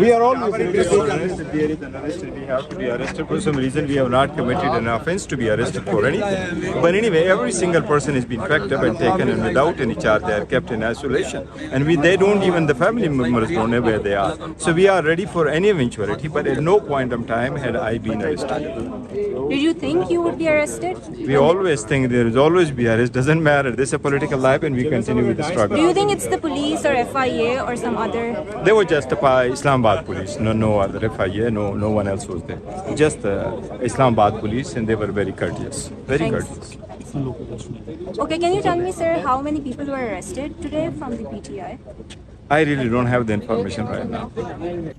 We are always arrested. There is an arrest. We have to be arrested for some reason. We have not committed an offense to be arrested for anything. But anyway, every single person has been packed up and taken, and without any charge, they are kept in isolation. And they don't even, the family members don't know where they are. So we are ready for any eventuality. But at no point in time had I been arrested. Did you think you would be arrested? We always think there is always be arrest. Doesn't matter. This is a political life, and we continue with the struggle. Do you think it's the police or FIA or some other? They were just Islamabad police, no other FIA, no one else was there. Just Islamabad police, and they were very courteous, very Thanks. courteous. Okay, can you tell me, sir, how many people were arrested today from the PTI? I really don't have the information right now.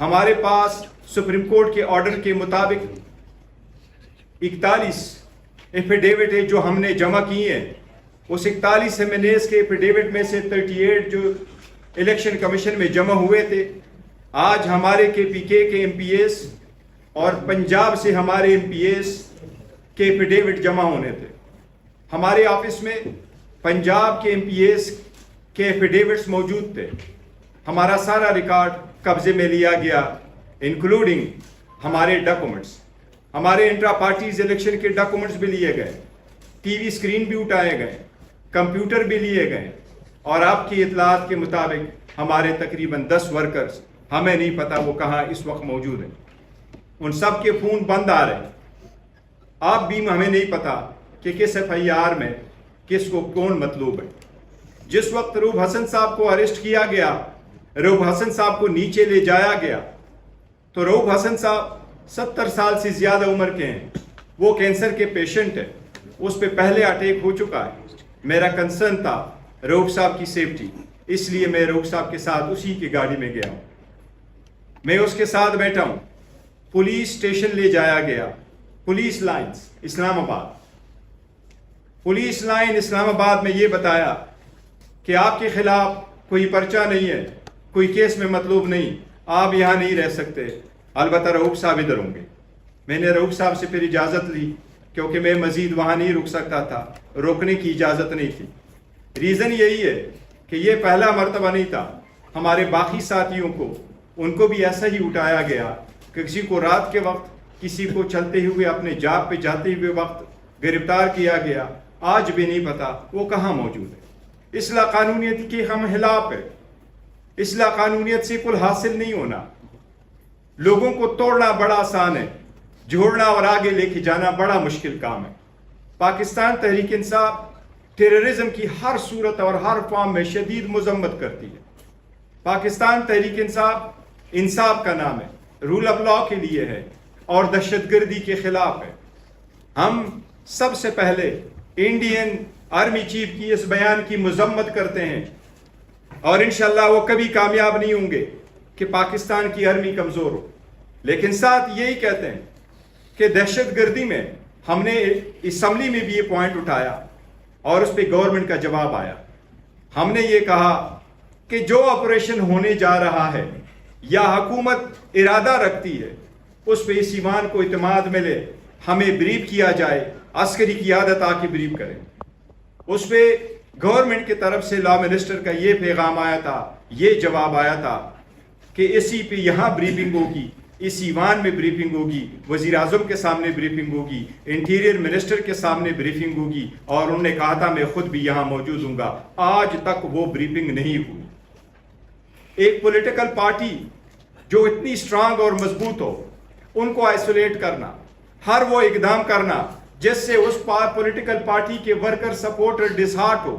ہمارے پاس supreme court کے order کے مطابق 41 affidavit ہے جو ہم نے جمع کی ہیں. اس 41 ایمنیز کے ایفیڈیوٹ میں سے 38 جو الیکشن کمیشن میں جمع ہوئے تھے. آج ہمارے KPK کے MPs اور پنجاب سے ہمارے MPs کے ایفیڈیوٹ جمع ہونے تھے. ہمارے آفس میں پنجاب کے MPs کے ایفیڈیوٹس موجود تھے. ہمارا سارا ریکارڈ قبضے میں لیا گیا انکلوڈنگ ہمارے ڈاکومنٹس. ہمارے انٹرا پارٹیز الیکشن کے ڈاکومنٹس بھی لیے گئے, ٹی وی اسکرین بھی اٹھائے گئے, کمپیوٹر بھی لیے گئے. اور آپ کی اطلاعات کے مطابق ہمارے تقریباً 10 ورکرز, ہمیں نہیں پتا وہ کہاں اس وقت موجود ہیں. ان سب کے فون بند آ رہے ہیں. آپ بھی ہمیں نہیں پتا کہ کس FIR میں کس کو کون مطلوب ہے. جس وقت روب حسن صاحب کو اریسٹ کیا گیا, روب حسن صاحب کو نیچے لے جایا گیا, تو روب حسن صاحب 70 سال سے زیادہ عمر کے ہیں. وہ کینسر کے پیشنٹ ہے, اس پہ پہلے اٹیک ہو چکا ہے. میرا کنسرن تھا روب صاحب کی سیفٹی, اس لیے میں روب صاحب کے ساتھ اسی کی گاڑی میں گیا ہوں. میں اس کے ساتھ بیٹھا ہوں. پولیس اسٹیشن لے جایا گیا, پولیس لائنز اسلام آباد. پولیس لائن اسلام آباد میں یہ بتایا کہ آپ کے خلاف کوئی پرچہ نہیں ہے, کوئی کیس میں مطلوب نہیں, آپ یہاں نہیں رہ سکتے. البتہ رؤوف صاحب ادھر ہوں گے. میں نے رؤوف صاحب سے پھر اجازت لی کیونکہ میں مزید وہاں نہیں رک سکتا تھا, روکنے کی اجازت نہیں تھی. ریزن یہی ہے کہ یہ پہلا مرتبہ نہیں تھا. ہمارے باقی ساتھیوں کو ان کو بھی ایسا ہی اٹھایا گیا کہ کسی کو رات کے وقت, کسی کو چلتے ہوئے اپنے جاب پہ جاتے ہوئے وقت گرفتار کیا گیا. آج بھی نہیں پتا وہ کہاں موجود ہے. اصلاح قانونیت کے ہم خلاف ہے. اصلاح قانونیت سے کل حاصل نہیں ہونا. لوگوں کو توڑنا بڑا آسان ہے, جوڑنا اور آگے لے کے جانا بڑا مشکل کام ہے. پاکستان تحریک انصاف ٹیررزم کی ہر صورت اور ہر فارم میں شدید مذمت کرتی ہے. پاکستان تحریک انصاف کا نام ہے, رول آف لا کے لیے ہے اور دہشت گردی کے خلاف ہے. ہم سب سے پہلے انڈین آرمی چیف کی اس بیان کی مذمت کرتے ہیں اور انشاءاللہ وہ کبھی کامیاب نہیں ہوں گے کہ پاکستان کی آرمی کمزور ہو. لیکن ساتھ یہی کہتے ہیں کہ دہشت گردی میں ہم نے اسمبلی میں بھی یہ پوائنٹ اٹھایا اور اس پہ گورنمنٹ کا جواب آیا. ہم نے یہ کہا کہ جو آپریشن ہونے جا رہا ہے یا حکومت ارادہ رکھتی ہے اس پہ اس ایوان کو اعتماد ملے, ہمیں بریف کیا جائے, عسکری قیادت آ کے بریف کرے. اس پہ گورنمنٹ کی طرف سے لا منسٹر کا یہ پیغام آیا تھا, یہ جواب آیا تھا کہ اسی پہ یہاں بریفنگ ہوگی, اس ایوان میں بریفنگ ہوگی, وزیر اعظم کے سامنے بریفنگ ہوگی, انٹیریئر منسٹر کے سامنے بریفنگ ہوگی, اور انہوں نے کہا تھا میں خود بھی یہاں موجود ہوں گا. آج تک وہ بریفنگ نہیں ہوئی. ایک پولیٹیکل پارٹی جو اتنی اسٹرانگ اور مضبوط ہو ان کو آئسولیٹ کرنا, ہر وہ اقدام کرنا جس سے اس پولیٹیکل پارٹی کے ورکر سپورٹر ڈسہارٹ ہو,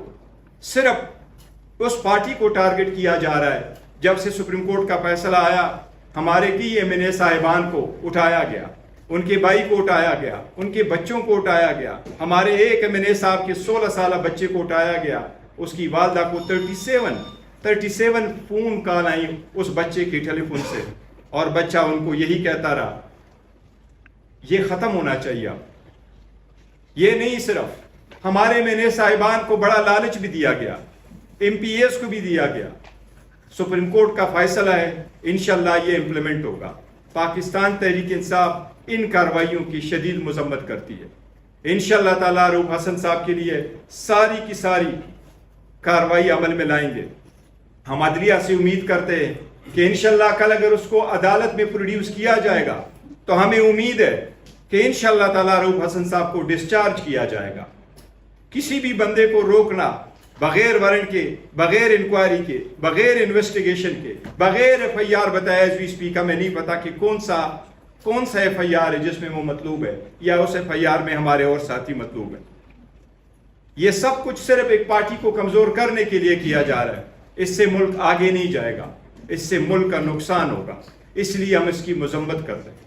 صرف اس پارٹی کو ٹارگٹ کیا جا رہا ہے. جب سے سپریم کورٹ کا فیصلہ آیا ہمارے کی MNA صاحبان کو اٹھایا گیا, ان کے بھائی کو اٹھایا گیا, ان کے بچوں کو اٹھایا گیا. ہمارے ایک MNA صاحب کے 16 سالہ بچے کو اٹھایا گیا, اس کی والدہ کو 37 فون کال آئی اس بچے کے ٹیلی فون سے, اور بچہ ان کو یہی کہتا رہا یہ ختم ہونا چاہیے. یہ نہیں, صرف ہمارے MNA صاحبان کو بڑا لالچ بھی دیا گیا, MPs کو بھی دیا گیا. سپریم کورٹ کا فیصلہ ہے, انشاءاللہ یہ امپلیمنٹ ہوگا. پاکستان تحریک انصاف ان کارروائیوں کی شدید مذمت کرتی ہے. انشاءاللہ تعالیٰ روب حسن صاحب کے لیے ساری کی ساری کارروائی عمل میں لائیں گے. ہم عدلیہ سے امید کرتے ہیں کہ انشاءاللہ کل اگر اس کو عدالت میں پروڈیوس کیا جائے گا تو ہمیں امید ہے کہ انشاءاللہ تعالیٰ روب حسن صاحب کو ڈسچارج کیا جائے گا. کسی بھی بندے کو روکنا بغیر وارنٹ کے, بغیر انکوائری کے, بغیر انویسٹیگیشن کے, بغیر FIR بتایا ایز وی اسپیک, ہمیں نہیں پتا کہ کون سا FIR ہے جس میں وہ مطلوب ہے یا اس FIR میں ہمارے اور ساتھی مطلوب ہیں. یہ سب کچھ صرف ایک پارٹی کو کمزور کرنے کے لیے کیا جا رہا ہے. اس سے ملک آگے نہیں جائے گا, اس سے ملک کا نقصان ہوگا. اس لیے ہم اس کی مذمت کرتے ہیں.